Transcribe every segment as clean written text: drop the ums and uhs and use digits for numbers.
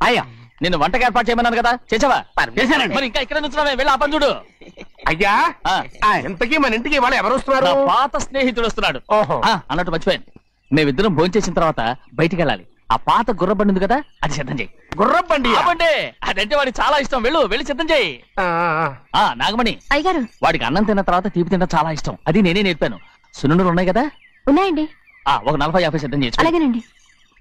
అయ్యా నిన్ను వంటకి ఏర్పాటు చేయమన్నాను కదా, చేసావా? చేశానండి. మరి ఇంకా ఇక్కడ నుంచున్నావే, వెళ్ళి ఆ పని చూడు. అయ్యా ఇంతకీ మన ఇంటికి ఇవాళ ఎవరు వస్తున్నారు? పాత స్నేహితుడు వస్తున్నాడు. ఓహో. అన్నట్టు మర్చిపోయాను, మేమిద్దరం భోంచేసిన తర్వాత బయటికి వెళ్ళాలి. ఆ పాత గుర్రబండి ఉంది కదా, అది సిద్ధం చేయి. గుర్రబండి? అదంటే వాడికి చాలా ఇష్టం. వెళ్ళి సిద్ధం చేయి. నాగమణి, అయ్యగారు వాడికి అన్నం తిన్న తర్వాత తీపి తినడం చాలా ఇష్టం. అది నేనే నేర్పాను. సున్నుండలు ఉన్నాయి కదా? ఉన్నాయండి. ఒక 40-50 సిద్ధం చేసి. అలాగేనండి.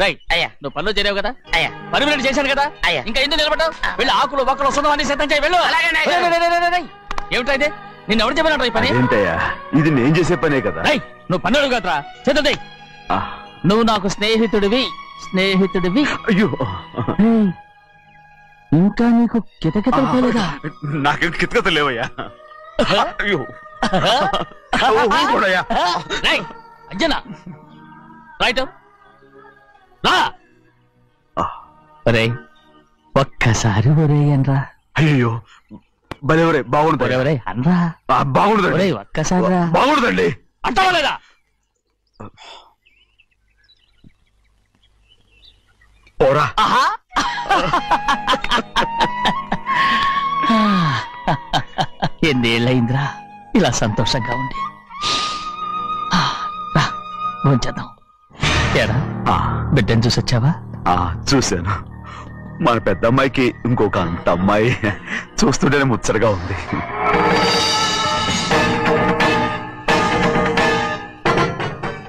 రైట్ అయ్యా, నువ్వు పనిలో చేరావు కదా అయ్యా, పర్మినెంట్ చేశాను కదా అయ్యా, ఇంకా ఎందుకు నిలబడ్డావు? వెళ్ళి ఆకులు ఒక్కలు సున్నం అన్ని సిద్ధం చేయి. వెళ్ళు. ఏమిటా ఇదే? నిన్ను ఎవరు చెప్పినట్టు ఈ పని? ఏంటయ్యా, ఇది నేను చేసే పనే కదా. నువ్వు పన్నుడు కదరా, సిద్ధం చేయి. నువ్వు నాకు స్నేహితుడివి. అయ్యో, ఇంకా నీకు కితకితలు పోలేదా? నాకేం కితకత లేవయ్యా. అయ్యో అంజనా, రైట్ రా. ఒరే ఒక్కసారి ఒరే అనరా. అయ్యో భలేవరే, బాగుంటుంది. ఒరే అనరా. బాగుండదండి. ఒక్కసారి బాగుండదండి. అంటావా లేదా? పోరా. ఎన్నేళ్ళయిందిరా ఇలా సంతోషంగా ఉండి. భోంచేద్దాం. ఏడా బిడ్డను చూసి వచ్చావా? చూశాను. మన పెద్ద అమ్మాయికి ఇంకొక అంత అమ్మాయి చూస్తుంటేనే ముచ్చటగా ఉంది.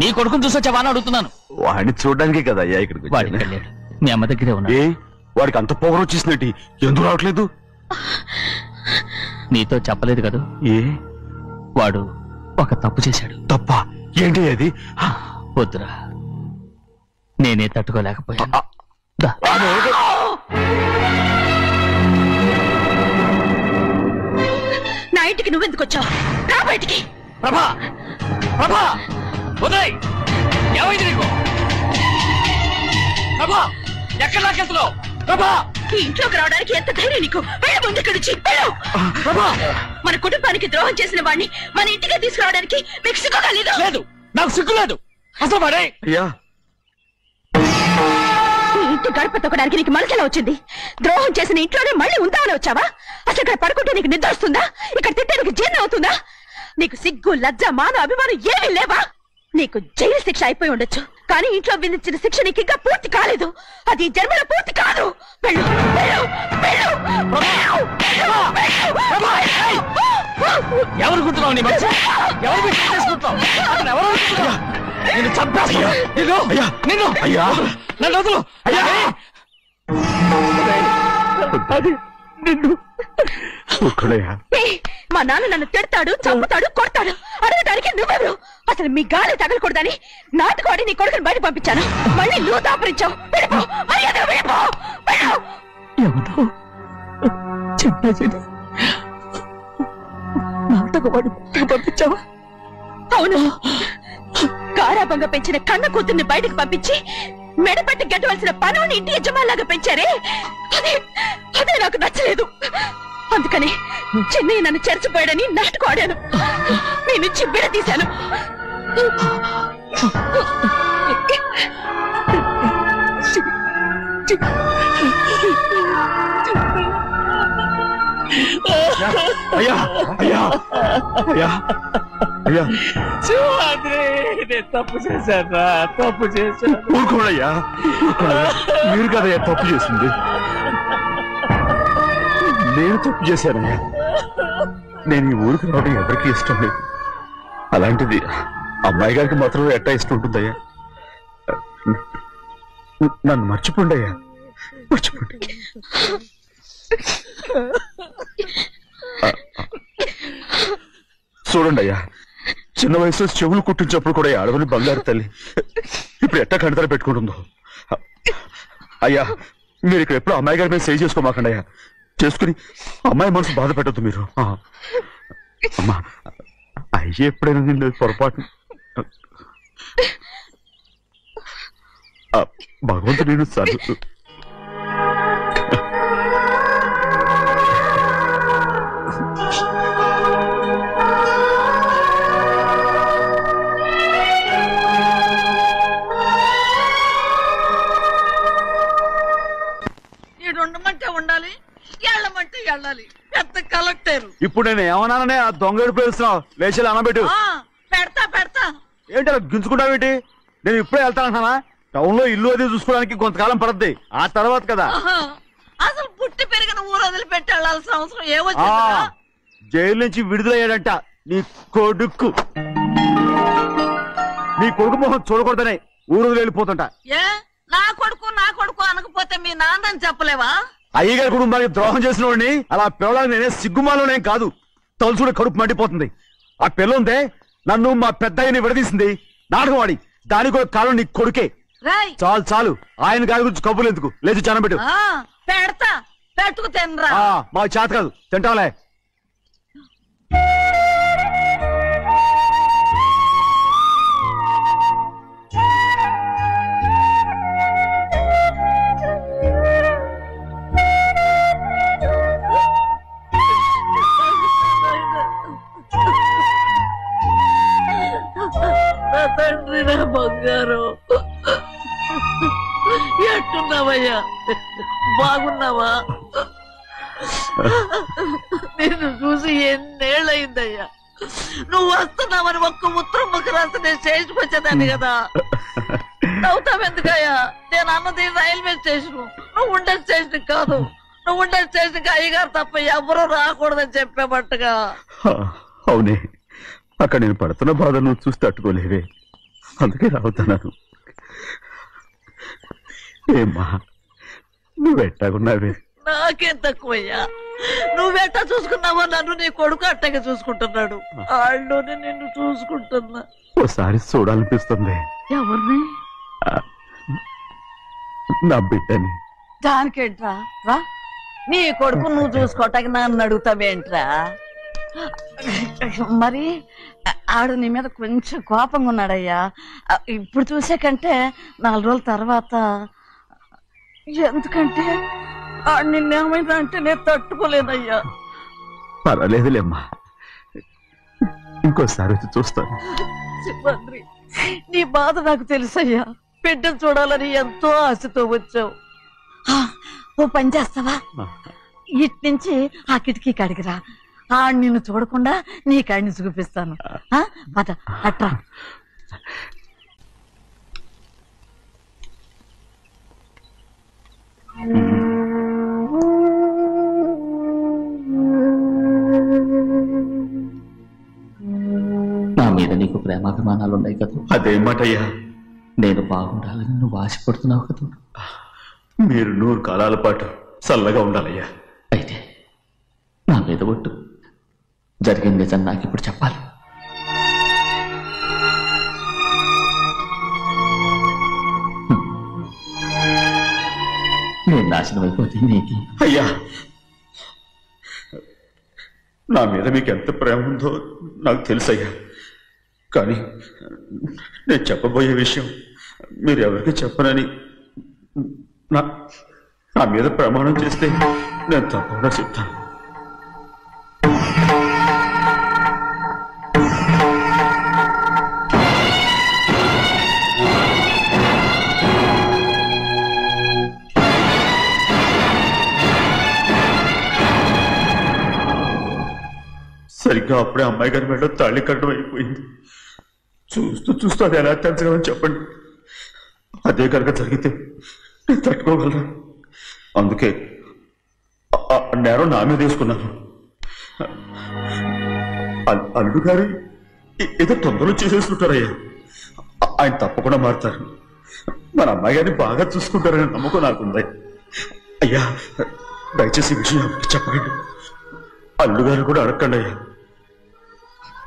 నీ కొడుకుని చూసి వచ్చావా అని అడుగుతున్నాను. వాడిని చూడడానికి కదా అయ్యా ఇక్కడికి. వాడికి వెళ్ళాడు, మీ అమ్మ దగ్గరే ఉన్నా. వాడికి అంత పొగరు వచ్చేసినట్టు ఎందుకు రావట్లేదు? నీతో చెప్పలేదు కదా. వాడు ఒక తప్పు చేశాడు. తప్ప? ఏంటి అది? వద్దురా, నేనే తట్టుకోలేకపోయాను. నా ఇంటికి నువ్వెందుకు వచ్చావు? రా బయటికి. ప్రభా, ప్రభా, ఉదయ్, ఏమైంది నీకు? ప్రభా, ఎక్కడ లాకెళ్తున్నావు? ప్రభా, ఈ ఇంట్లోకి రావడానికి ఎంత ధైర్యం నీకు? వెళ్ళు ముందు ఇక్కడి నుంచి. ప్రభా, మన కుటుంబానికి ద్రోహం చేసిన వాడిని మన ఇంటికి తీసుకురావడానికి మీకు సిగ్గుగా లేదు? లేదు, నాకు సిగ్గు లేదు అసలు. వాడే ఈ ఇంటి గడప తొక్కడానికి నీకు మనకెలా వచ్చింది? ద్రోహం చేసిన ఇంట్లోనే మళ్ళీ ఉందామని వచ్చావా? అసలు ఇక్కడ పడుకుంటే నీకు నిద్ర వస్తుందా? ఇక్కడ తింటే నీకు జీర్ణం అవుతుందా? నీకు సిగ్గు, లజ్జ, మాన, అభిమానం ఏమీ లేవా? నీకు జైలు శిక్ష అయిపోయి ఉండొచ్చు, కానీ ఇంట్లో విధించిన శిక్ష నీకు ఇంకా పూర్తి కాలేదు. అది జన్మలో పూర్తి కాదు. వెళ్ళు, వెళ్ళు, వెళ్ళు, ఎవరు కుంటున్నావు? నీ మంచి ఎవరు చేసుకుంటావు? నిన్ను చంపేస్తా. నిన్ను అయ్యా, నన్ను వదులు. మా నాన్న నన్ను తిడతాడు, చంపుతాడు, కొడతాడు. అడగడానికి నువ్వెవరు? అసలు మీ గాలి తగలకూడదని నాటుకోడి నీ కొడుకుని బయట పంపించాను. మళ్ళీ నువ్వు దాపరించావు. నాటకవాడి పంపించావా? అవును, గారాబంగా పెంచిన కన్న కూతుర్ని బయటకు పంపించి మెడపట్టి గెట్టవలసిన పనుని ఇంటి యజమానిలాగా పెంచారే, అదే నాకు నచ్చలేదు. అందుకని చెన్నై నన్ను చెరచిపోయాడని నాటకం ఆడాను. మీ నుంచి విడదీశాను. అయ్యా, అయ్యా, అయ్యా, అయ్యా, తప్పు చేశాను, తప్పు చేశాను. ఊరుకోడయ్యా, మీరు కదయ్యా తప్పు చేసింది. నేను తప్పు చేశానయ్యా. నేను ఈ ఊరికి రావడం ఎవరికి ఇష్టం లేదు. అలాంటిది అమ్మాయి గారికి మాత్రం ఎట్టా ఇష్టం ఉంటుందయ్యా. నన్ను మర్చిపోండి అయ్యా, మర్చిపోండి. చూడండి అయ్యా, చిన్న వయసులో చెవులు కుట్టించినప్పుడు కూడా అడవుని బంగారు తల్లి ఇప్పుడు ఎట్టా కంటతల పెట్టుకుంటుందో. అయ్యా, మీరు ఇక్కడ ఎప్పుడు అమ్మాయి గారి మీద సేవ్ చేసుకోమాకండి అయ్యా. చేసుకుని అమ్మాయి మనసు బాధ పెట్టద్దు మీరు. అమ్మా, అయ్యే ఎప్పుడైనా నిన్ను పొరపాటు భగవంతుడు నేను సర్దు. ఈడు ఉండమంటే ఉండాలి, వెళ్ళమంటే వెళ్ళాలి. పెద్ద కలెక్టర్. ఇప్పుడు నేను ఏమన్నాననే ఆ దొంగ ఎడుపు వేస్తున్నావు? లేచి అనబెట్టు. పెడతా పెడతా. ఏంటి అలా గించుకుంటావేంటి? నేను ఇప్పుడే వెళ్తానంటున్నానా? టౌన్ లో ఇల్లు అది చూసుకోవడానికి కొంతకాలం పడద్ది, ఆ తర్వాత కదా. అసలు పుట్టి పెరిగిన ఊరు వదిలిపెట్టి వెళ్ళాల్సిన అవసరం ఏమొచ్చిందా? జైలు నుంచి విడుదలయ్యాడంట నీ కొడుకు. నీ కొడుకు మొహం చూడకూడదనే ఊరు వెళ్ళిపోతుంటా. ఏ నా కొడుకు అనకపోతే మీ నాన్నని చెప్పలేవా? అయ్యగారి కుటుంబానికి ద్రోహం చేసిన వాడిని అలా పిల్లలని నేనే సిగ్గుమాలోనేం కాదు, తలుచుడు కడుపు మండిపోతుంది. ఆ పిల్లందే నన్ను మా పెద్దయ్యని విడదీసింది, నాటకం ఆడి. దానికి కూడా కాలం నీ కొడుకే. చాలు చాలు, ఆయన గారి గురించి కబుర్లు ఎందుకు? లేచి చనబెట్టు. పెడతా, పెట్టుకు తినరా. మా చేత కాదు, తింటావులే. తండ్రి నా బంగారు, ఎట్టున్నావయ్యా? బాగున్నావా? నిన్ను చూసి ఎన్నేళ్ళయిందయ్యా. నువ్వు వస్తున్నావని ఒక్క ఉత్తరం ముక్క రాసి నేను స్టేషన్కి వచ్చేదాన్ని కదా. నవ్వుతావెందుకయ్యా? నేను అన్నది రైల్వే స్టేషన్, నువ్వు ఉండే స్టేషన్ కాదు. నువ్వు ఉండే స్టేషన్ కి అయ్యగారు తప్ప ఎవరూ రాకూడదని చెప్పేమట్టుగా. అవునే, అక్కడ నేను పడుతున్న బాధ నువ్వు చూసి తట్టుకోలేవే, అందుకే రావుతున్నాను. ఏమ్మా నువ్వెట్టాగున్నావే? నాకేం తక్కువయ్యా, నువ్వెట్టా చూసుకున్నావో నన్ను నీ కొడుకు అట్టగా చూసుకుంటున్నాడు. వాళ్ళలోనే నిన్ను చూసుకుంటున్నా. ఓసారి చూడాలనిపిస్తుంది. ఎవరిని? నా బిడ్డని. దానికేంట్రా? రా, నీ కొడుకు నువ్వు చూసుకోవటానికి నన్ను అడుగుతావేంట్రా? మరి ఆడు నీ మీద కొంచెం కోపంగా ఉన్నాడయ్యా. ఇప్పుడు చూసే కంటే 4 రోజుల తర్వాత. ఎందుకంటే ఆడు నిన్నేమైనా అంటే నేను తట్టుకోలేదయ్యా. పర్వాలేదులేమ్మా, ఇంకోసారి వచ్చి చూస్తాను. సింహాద్రి, నీ బాధ నాకు తెలుసయ్యా. బిడ్డను చూడాలని ఎంతో ఆశతో వచ్చావు. ఓ పని చేస్తావా? ఇటు నుంచి ఆ కిటికీ కాడికిరా. నిన్ను చూడకుండా నీ కాడిని చూపిస్తాను. పద అట్రా. నా మీద నీకు ప్రేమాభిమానాలు ఉన్నాయి కదా. అదేమాటయ్యా? నేను బాగుండాలని నువ్వు ఆశపడుతున్నావు కదా. మీరు 100 కాలాల పాటు చల్లగా ఉండాలయ్యా. అయితే నా మీద ఒట్టు, జరిగిన నిజం నాకు ఇప్పుడు చెప్పాలి. నేను నాశనం అయిపోతే నీకు. అయ్యా, నా మీద మీకు ఎంత ప్రేమ ఉందో నాకు తెలుసయ్యా. కానీ నేను చెప్పబోయే విషయం మీరు ఎవరికి చెప్పనని నా మీద ప్రమాణం చేస్తే నేను తప్పకుండా చెప్తాను. సరిగ్గా అప్పుడే అమ్మాయి గారి మెడలో తాళి కట్టడం అయిపోయింది. చూస్తూ చూస్తూ అది ఎలా తెంచగలని చెప్పండి. అదే కనుక జరిగితే నేను తట్టుకోగలను. అందుకే నేరం నా మీద తీసుకున్నాను. అల్లుడు గారు ఏదో తొందరలో చేసేసుకుంటారయ్యా. ఆయన తప్పకుండా మారుతారు. మన అమ్మాయి గారిని బాగా చూసుకుంటారనే నమ్మకం నాకుంది. అయ్యా, దయచేసి ఈ విషయం చెప్పండి. అల్లుడు గారు కూడా అడగండి అయ్యా.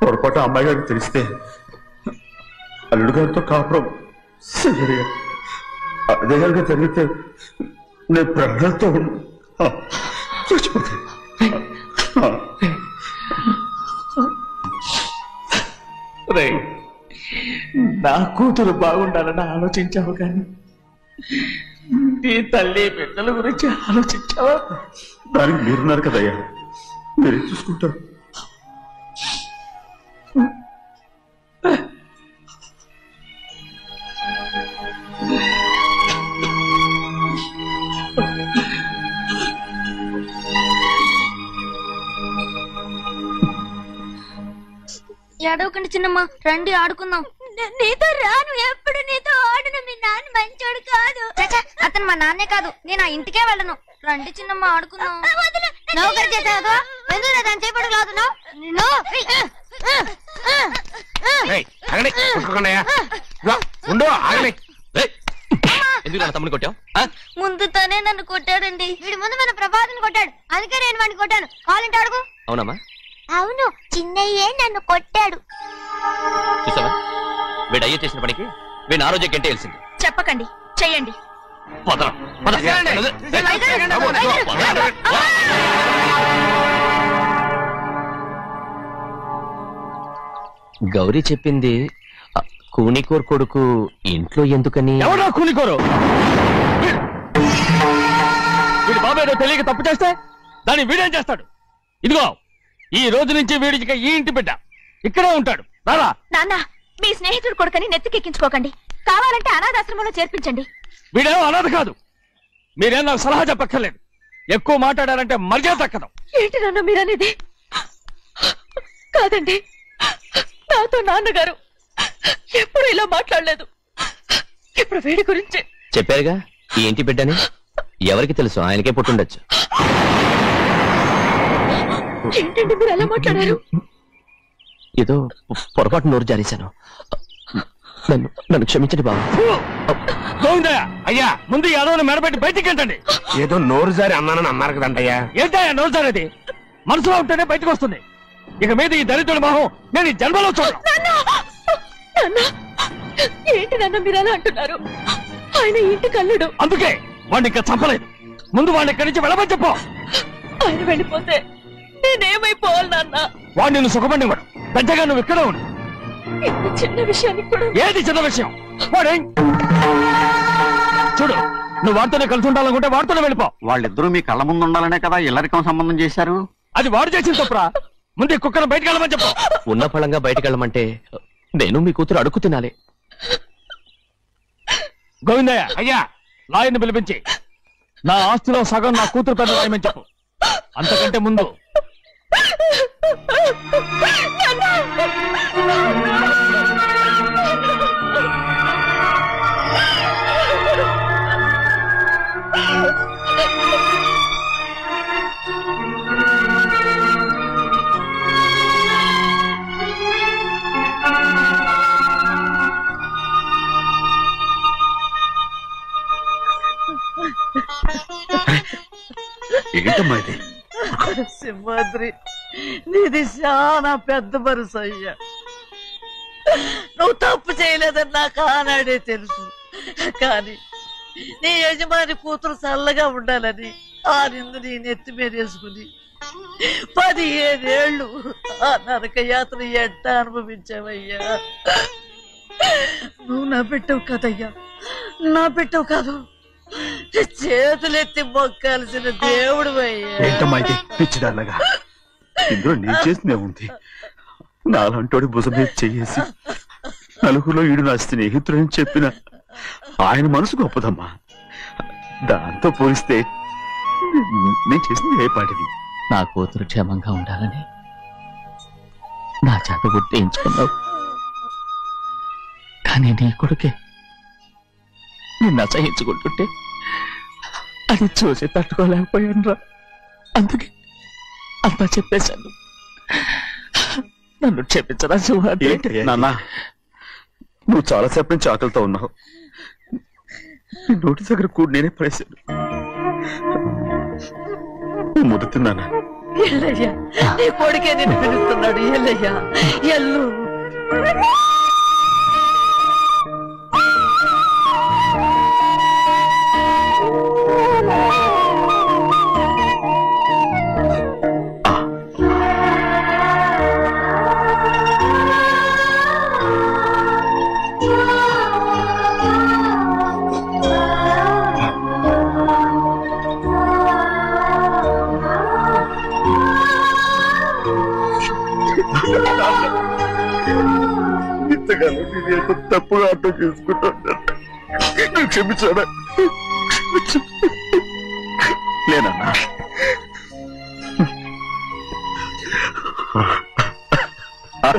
పొరపాటు అమ్మాయి గారికి తెలిస్తే అల్లుడు గారితో కాపురం సరియా. అదే కనుక జరిగితే నేను ప్రాణాలతో చచ్చిపోతాను. నా కూతురు బాగుండాలని ఆలోచించావు కానీ నీ తల్లి బిడ్డల గురించి ఆలోచించావా? దానికి మీరున్నారు కదయ్యా, మీరే చూసుకుంటారు. ఏడవకండి చిన్నమ్మ, రండి ఆడుకుందాం. నీతో రాను, ఎప్పుడు నీతో ఆడను. మీ నాన్న మంచోడు కాదు. అతను మా నాన్నే కాదు, నేను ఆ ఇంటికే వెళ్ళను. రండి చిన్నమ్మ ఆడుకుందాం. నౌకరు చేసావు ఎందుకు దాని చేపడు కాదు. ఎందుకు తమ్ముడు కొట్టావు? ముందు తనే నన్ను కొట్టాడండి. వీడి ముందు మన ప్రభాతం కొట్టాడు, అందుకే నేను వాడిని కొట్టాను. కావాలంటే అడుగు. అవునమ్మా? అవును, చిన్నయ్యే నన్ను కొట్టాడు. చూసావా, వీడు అయ్యే చేసిన పనికి వీడిని ఆరోగ్యం అంటే తెలిసింది. చెప్పకండి, చెయ్యండి. గౌరీ చెప్పింది కూనికోర్ కొడుకు ఇంట్లో ఎందుకని. ఎవడా కూనికోరు? వీడి బాబాయ్ తెలియక తప్పు చేస్తే దాన్ని వీడేం చేస్తాడు? ఇదిగో, ఈ రోజు నుంచి వీడికి ఈ ఇంటి బిడ్డ ఇక్కడే ఉంటాడు. రారా. నాన్న, మీ స్నేహితుడు కొడుకని నెత్తికెక్కించుకోకండి. కావాలంటే అనాథాశ్రమంలో చేర్పించండి. వీడేమో అనాథ కాదు. మీరేం నాకు సలహా చెప్పక్కర్లేదు. ఎక్కువ మాట్లాడారంటే మర్యాద తక్కదు. ఏంటి నాన్న మీరనేది? కాదండి, నాతో నాన్నగారు ఎప్పుడు ఇలా మాట్లాడలేదు. ఇప్పుడు వీడి గురించి చెప్పారుగా ఈ ఇంటి బిడ్డని. ఎవరికి తెలుసు, ఆయనకే పుట్టుండొచ్చు. ఏంటండి మీరు ఎలా మాట్లాడారు? ఏదో పొరపాటు నోరు జారేశాను. నన్ను క్షమించండి బాబు. అయ్యా, ముందు ఈ అడవుని మెడబెట్టి బయటికి ఏంటండి? ఏదో నోరు జారి అన్నానని అన్నారు కదంటయ్యా. ఏంటయ్యా నోరు జారేది? మనసులో ఉంటేనే బయటకు వస్తుంది. ఇక మీద ఈ దరిద్రుడి మొహం నేను ఈ జన్మలో చూడను. ఏంటి నాన్న మీరు అలా అంటున్నారు? ఆయన ఇంటి కల్లుడు. అందుకే వాడిని ఇంకా చంపలేదు. ముందు వాడిని ఇక్కడి నుంచి వెళ్ళమని చెప్పు. ఆయన వెళ్ళిపోతే నేనేమైపోవాలి నాన్న? వాడు నిన్ను సుఖపడివాడు. పెద్దగా నువ్వు ఇక్కడ ఉండు. ఇంత చిన్న విషయానికి కూడా. ఏది చిన్న విషయం? వాడే చూడు, నువ్వు వాడితోనే కలిసి ఉండాలనుకుంటే వాడితోనే వెళ్ళిపో. వాళ్ళిద్దరూ మీ కళ్ళ ముందు ఉండాలనే కదా ఇల్లరికం సంబంధం చేశారు. అది వాడు చేసిన తప్పురా. ముందు కుక్కను బయటకు వెళ్ళమని చెప్పు. ఉన్న ఫలంగా బయటకు వెళ్ళమంటే నేను మీ కూతురు అడుగు తినాలి. గోవిందయ్య, అయ్యా, లాయర్ని పిలిపించి నా ఆస్తిలో సగం నా కూతురు పెద్ద రాయమని చెప్పు. అంతకంటే ముందు ఏంటమ్మా ఇది? సింహాద్రి, నీది చాలా పెద్ద మనసు అయ్యా. నువ్వు తప్పు చేయలేదని నాకు ఆనాడే తెలుసు. కానీ నీ యజమాని కూతురు చల్లగా ఉండాలని ఆ నిందు నీ నెత్తి మీద వేసుకుని 15 ఏళ్ళు ఆ నరక యాత్ర ఎట్ట అనుభవించావయ్యా. నువ్వు నా పెట్టవు కదయ్యా, నా పెట్టవు కాదు, చేతులెత్తి మొక్కాల్సిన దేవుడు అయ్యా. ఏంటమ్మా ఇది పిచ్చిదాన్నగా? ఇందులో నేను చేసినే ఉంది. నాలంటోడి భుజం మీద చెయ్యేసి నలుగురిలో ఈడు నా స్నేహితుడని చెప్పిన ఆయన మనసు గొప్పదమ్మా. దాంతో పోలిస్తే నేను చేసింది ఏ పాటిది? నా కూతురు క్షేమంగా ఉండాలని నా చేత గుర్తించుకున్నావు. కానీ నీ కొడుకే నిన్ను అసహించుకుంటుంటే అది చూసి తట్టుకోలేకపోయాను రా. అందుకే అంతా చెప్పేశాను. నన్ను క్షమించరా సింహాద్రి. నాన్న, నువ్వు చాలాసేపు నుంచి ఆకలితో ఉన్నావు. నీ నోటి దగ్గర కూడా నేనే పడేశాను. ముద్దు తిన్నానా? ఎల్లయ్యా, నీ కొడుకే నిన్ను పిలుస్తున్నాడు. ఎల్లయ్యా, ఎల్లు. ఇంతకాలం నేను తప్పుగా అర్థం చేసుకుంటాను. క్షమించాడా? లేనన్నా.